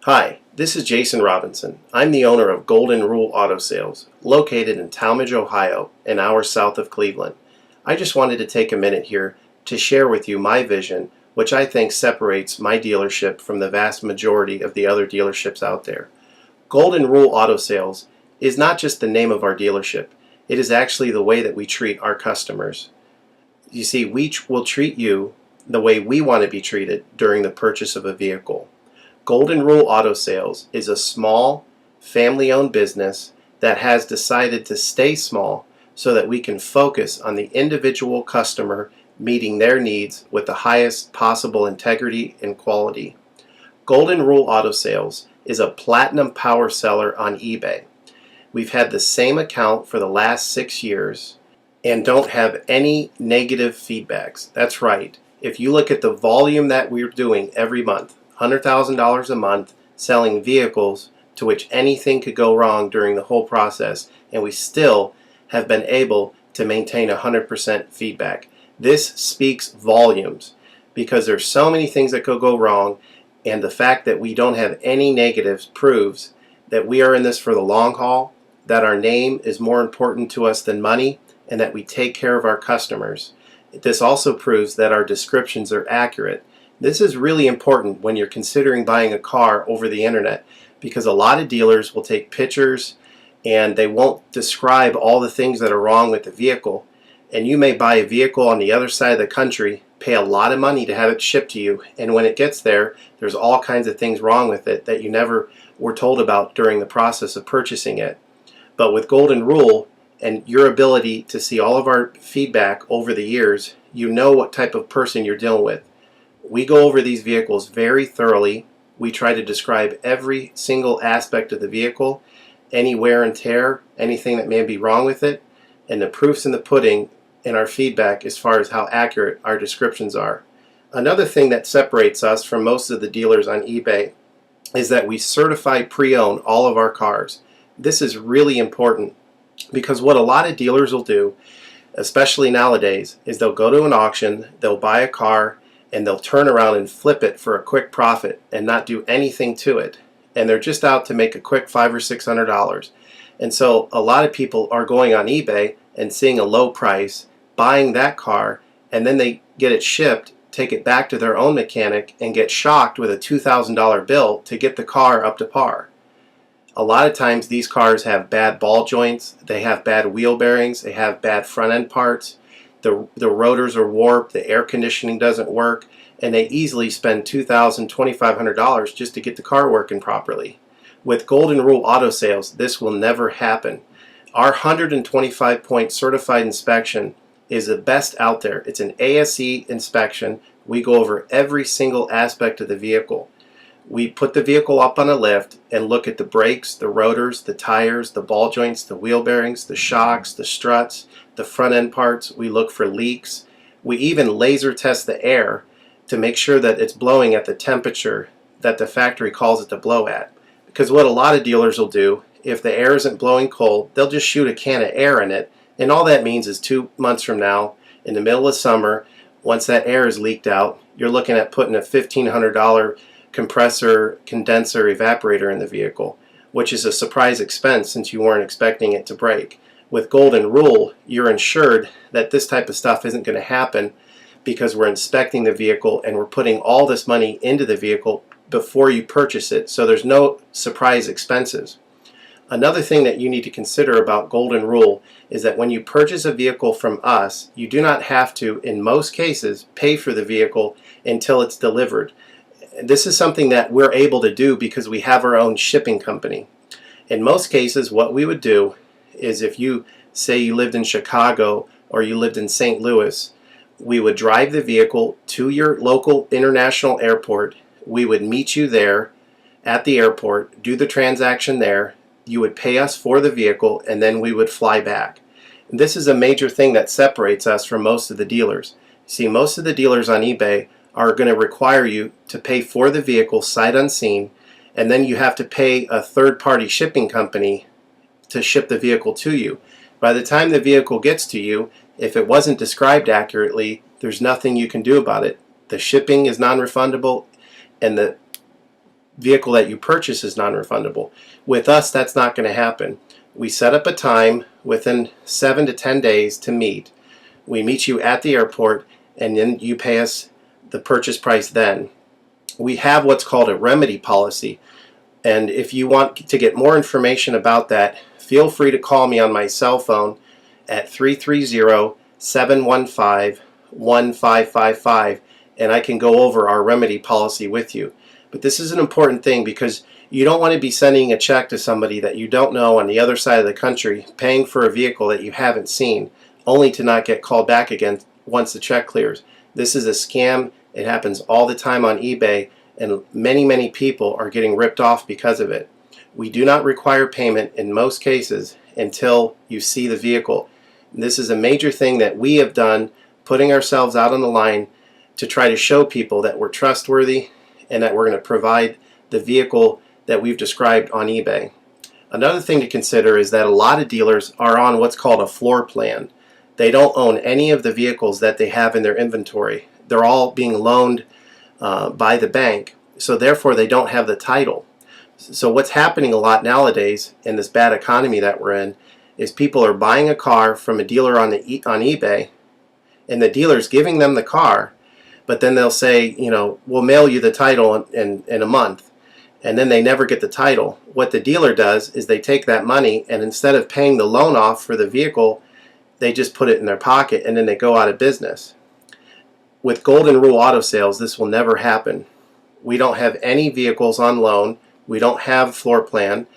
Hi, this is Jason Robinson. I'm the owner of Golden Rule Auto Sales, located in Tallmadge, Ohio, an hour south of Cleveland. I just wanted to take a minute here to share with you my vision, which I think separates my dealership from the vast majority of the other dealerships out there. Golden Rule Auto Sales is not just the name of our dealership, it is actually the way that we treat our customers. You see, we will treat you the way we want to be treated during the purchase of a vehicle. Golden Rule Auto Sales is a small, family-owned business that has decided to stay small so that we can focus on the individual customer meeting their needs with the highest possible integrity and quality. Golden Rule Auto Sales is a platinum power seller on eBay. We've had the same account for the last 6 years and don't have any negative feedbacks. That's right. If you look at the volume that we're doing every month, $100,000 a month selling vehicles to which anything could go wrong during the whole process, and we still have been able to maintain 100% feedback. This speaks volumes because there's so many things that could go wrong, and the fact that we don't have any negatives proves that we are in this for the long haul, that our name is more important to us than money, and that we take care of our customers. This also proves that our descriptions are accurate. This is really important when you're considering buying a car over the internet, because a lot of dealers will take pictures and they won't describe all the things that are wrong with the vehicle. And you may buy a vehicle on the other side of the country, pay a lot of money to have it shipped to you, and when it gets there, there's all kinds of things wrong with it that you never were told about during the process of purchasing it. But with Golden Rule and your ability to see all of our feedback over the years, you know what type of person you're dealing with. We go over these vehicles very thoroughly. We try to describe every single aspect of the vehicle, any wear and tear, anything that may be wrong with it, and the proof's in the pudding in our feedback as far as how accurate our descriptions are. Another thing that separates us from most of the dealers on eBay is that we certify pre-owned all of our cars. This is really important because what a lot of dealers will do, especially nowadays, is they'll go to an auction, they'll buy a car, and they'll turn around and flip it for a quick profit and not do anything to it. And they're just out to make a quick $500 or $600. And so a lot of people are going on eBay and seeing a low price, buying that car, and then they get it shipped, take it back to their own mechanic, and get shocked with a $2,000 bill to get the car up to par. A lot of times these cars have bad ball joints, they have bad wheel bearings, they have bad front end parts. The rotors are warped, the air conditioning doesn't work, and they easily spend $2,000, $2,500 just to get the car working properly. With Golden Rule Auto Sales, this will never happen. Our 125-point certified inspection is the best out there. It's an ASE inspection. We go over every single aspect of the vehicle. We put the vehicle up on a lift and look at the brakes, the rotors, the tires, the ball joints, the wheel bearings, the shocks, the struts, the front end parts. We look for leaks. We even laser test the air to make sure that it's blowing at the temperature that the factory calls it to blow at. Because what a lot of dealers will do, if the air isn't blowing cold, they'll just shoot a can of air in it, and all that means is 2 months from now, in the middle of summer, once that air is leaked out, you're looking at putting a $1,500 compressor, condenser, evaporator in the vehicle, which is a surprise expense since you weren't expecting it to break. With Golden Rule, you're insured that this type of stuff isn't going to happen because we're inspecting the vehicle and we're putting all this money into the vehicle before you purchase it, so there's no surprise expenses. Another thing that you need to consider about Golden Rule is that when you purchase a vehicle from us, you do not have to, in most cases, pay for the vehicle until it's delivered. This is something that we're able to do because we have our own shipping company. In most cases, what we would do is if you say you lived in Chicago or you lived in St. Louis, we would drive the vehicle to your local international airport. We would meet you there at the airport, do the transaction there. You would pay us for the vehicle, and then we would fly back. And this is a major thing that separates us from most of the dealers. See, most of the dealers on eBay are going to require you to pay for the vehicle sight unseen, and then you have to pay a third-party shipping company to ship the vehicle to you. By the time the vehicle gets to you, if it wasn't described accurately, there's nothing you can do about it. The shipping is non-refundable, and the vehicle that you purchase is non-refundable. With us, that's not going to happen. We set up a time within 7 to 10 days to meet. We meet you at the airport, and then you pay us the purchase price then. We have what's called a remedy policy, and if you want to get more information about that, feel free to call me on my cell phone at 330-715-1555, and I can go over our remedy policy with you. But this is an important thing because you don't want to be sending a check to somebody that you don't know on the other side of the country, paying for a vehicle that you haven't seen, only to not get called back again once the check clears. This is a scam. It happens all the time on eBay, and many people are getting ripped off because of it. We do not require payment in most cases until you see the vehicle. This is a major thing that we have done, putting ourselves out on the line to try to show people that we're trustworthy and that we're going to provide the vehicle that we've described on eBay. Another thing to consider is that a lot of dealers are on what's called a floor plan. They don't own any of the vehicles that they have in their inventory. They're all being loaned by the bank, so therefore they don't have the title. So what's happening a lot nowadays in this bad economy that we're in is people are buying a car from a dealer on eBay, and the dealer's giving them the car, but then they'll say, we'll mail you the title in a month, and then they never get the title. What the dealer does is they take that money, and instead of paying the loan off for the vehicle, they just put it in their pocket, and then they go out of business. With Golden Rule Auto Sales, this will never happen. We don't have any vehicles on loan. We don't have floor plan.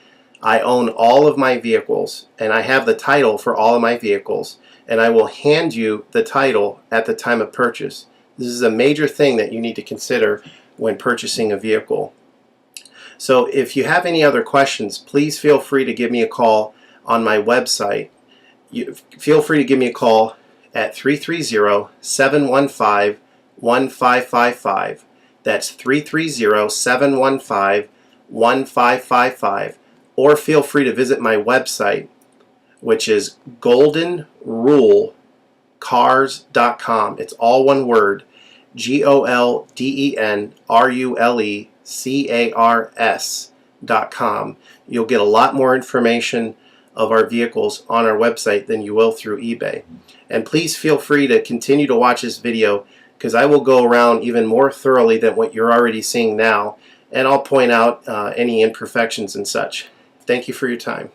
I own all of my vehicles, and I have the title for all of my vehicles, and I will hand you the title at the time of purchase. This is a major thing that you need to consider when purchasing a vehicle. So if you have any other questions, please feel free to give me a call on my website. Feel free to give me a call at 330-715-1555. That's 330-715-1555. Or feel free to visit my website, which is goldenrulecars.com. It's all one word, goldenrulecars.com. You'll get a lot more information of our vehicles on our website than you will through eBay. And please feel free to continue to watch this video, because I will go around even more thoroughly than what you're already seeing now, and I'll point out any imperfections and such. Thank you for your time.